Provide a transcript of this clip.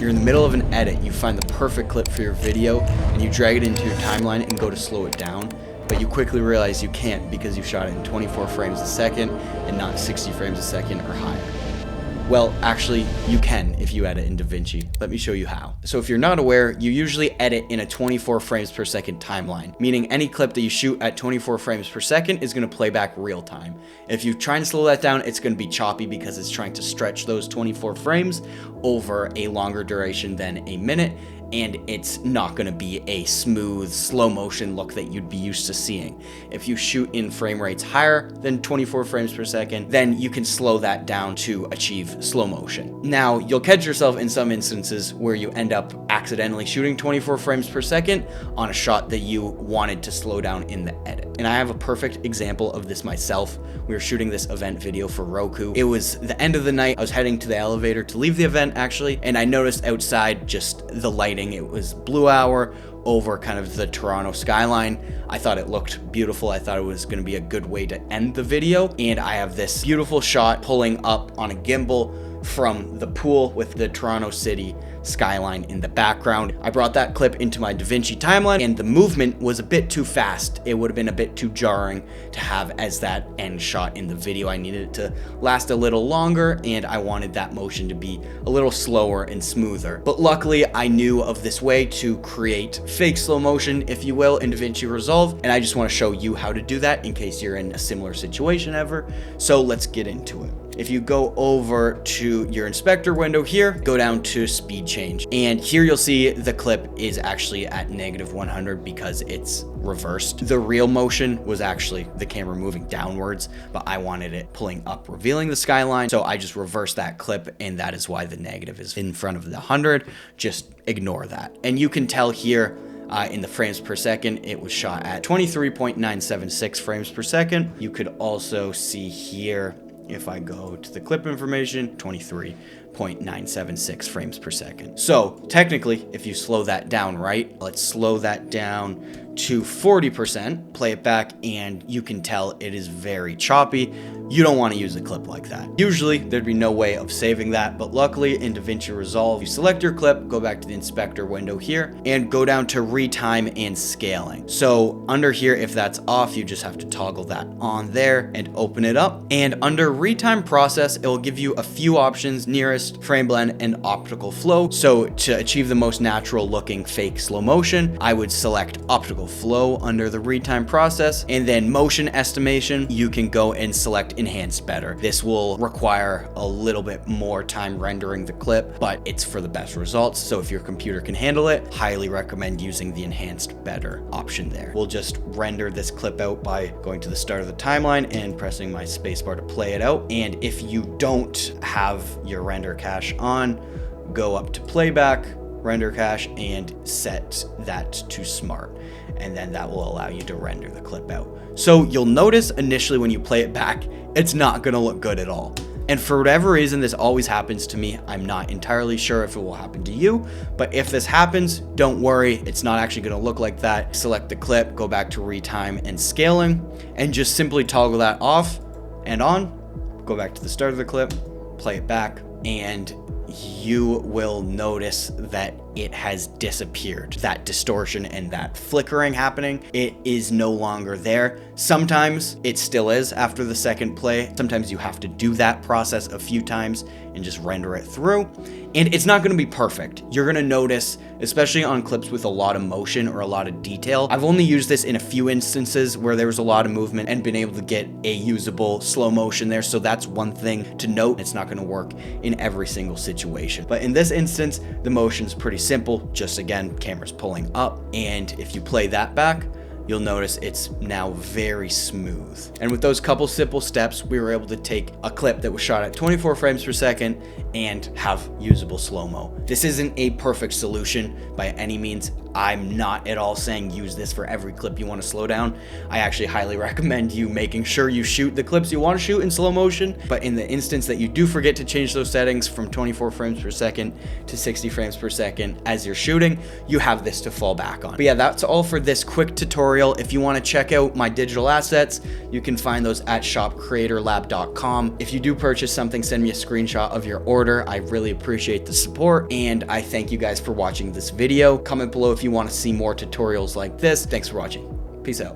You're in the middle of an edit, you find the perfect clip for your video, and you drag it into your timeline and go to slow it down, but you quickly realize you can't because you shot it in 24 frames a second and not 60 frames a second or higher. Well, actually, you can if you edit in Davinci. Let me show you how. So if you're not aware, you usually edit in a 24 frames per second timeline, meaning any clip that you shoot at 24 frames per second is gonna play back real time. If you try and slow that down, it's gonna be choppy because it's trying to stretch those 24 frames over a longer duration than a minute, and it's not gonna be a smooth, slow motion look that you'd be used to seeing. If you shoot in frame rates higher than 24 frames per second, then you can slow that down to achieve slow motion. Now, you'll catch yourself in some instances where you end up accidentally shooting 24 frames per second on a shot that you wanted to slow down in the edit. And I have a perfect example of this myself. We were shooting this event video for Roku. It was the end of the night. I was heading to the elevator to leave the event actually, and I noticed outside just the lighting. It was blue hour over kind of the Toronto skyline. I thought it looked beautiful. I thought it was gonna be a good way to end the video. And I have this beautiful shot pulling up on a gimbal from the pool with the Toronto City skyline in the background. I brought that clip into my Davinci timeline, and the movement was a bit too fast. It would have been a bit too jarring to have as that end shot in the video. I needed it to last a little longer, and I wanted that motion to be a little slower and smoother. But luckily, I knew of this way to create fake slow motion, if you will, in Davinci Resolve, and I just want to show you how to do that in case you're in a similar situation ever. So let's get into it. If you go over to your inspector window here, go down to speed change. And here you'll see the clip is actually at -100 because it's reversed. The real motion was actually the camera moving downwards, but I wanted it pulling up, revealing the skyline. So I just reversed that clip, and that is why the negative is in front of the 100. Just ignore that. And you can tell here in the frames per second, it was shot at 23.976 frames per second. You could also see here, if I go to the clip information, 23.976 frames per second. So technically, if you slow that down, right? Let's slow that down to 40%, play it back, and you can tell it is very choppy. You don't want to use a clip like that. Usually, there'd be no way of saving that, but luckily in Davinci Resolve, you select your clip, go back to the inspector window here, and go down to Retime and Scaling. So under here, if that's off, you just have to toggle that on there and open it up. And under Retime Process, it will give you a few options: nearest, frame blend, and optical flow. So to achieve the most natural looking fake slow motion, I would select optical flow under the Retime Process, and then motion estimation, you can go and select enhanced better. This will require a little bit more time rendering the clip, but it's for the best results. So if your computer can handle it, highly recommend using the enhanced better option there. We'll just render this clip out by going to the start of the timeline and pressing my spacebar to play it out. And if you don't have your render cache on, go up to playback, render cache, and set that to smart. And then that will allow you to render the clip out. So you'll notice initially when you play it back, it's not gonna look good at all. And for whatever reason, this always happens to me. I'm not entirely sure if it will happen to you, but if this happens, don't worry, it's not actually gonna look like that. Select the clip, go back to Retime and Scaling, and just simply toggle that off and on. Go back to the start of the clip, play it back, and you will notice that it has disappeared. That distortion and that flickering happening, it is no longer there. Sometimes it still is after the second play. Sometimes you have to do that process a few times and just render it through. And it's not gonna be perfect. You're gonna notice, especially on clips with a lot of motion or a lot of detail. I've only used this in a few instances where there was a lot of movement and been able to get a usable slow motion there. So that's one thing to note. It's not gonna work in every single situation. But in this instance, the motion's pretty simple. Just again, camera's pulling up. And if you play that back, you'll notice it's now very smooth. And with those couple simple steps, we were able to take a clip that was shot at 24 frames per second and have usable slow-mo. This isn't a perfect solution by any means. I'm not at all saying use this for every clip you want to slow down. I actually highly recommend you making sure you shoot the clips you want to shoot in slow motion. But in the instance that you do forget to change those settings from 24 frames per second to 60 frames per second as you're shooting, you have this to fall back on. But yeah, that's all for this quick tutorial tutorial. If you want to check out my digital assets, you can find those at shopcreatorlab.com. If you do purchase something, send me a screenshot of your order. I really appreciate the support, and I thank you guys for watching this video. Comment below if you want to see more tutorials like this. Thanks for watching. Peace out.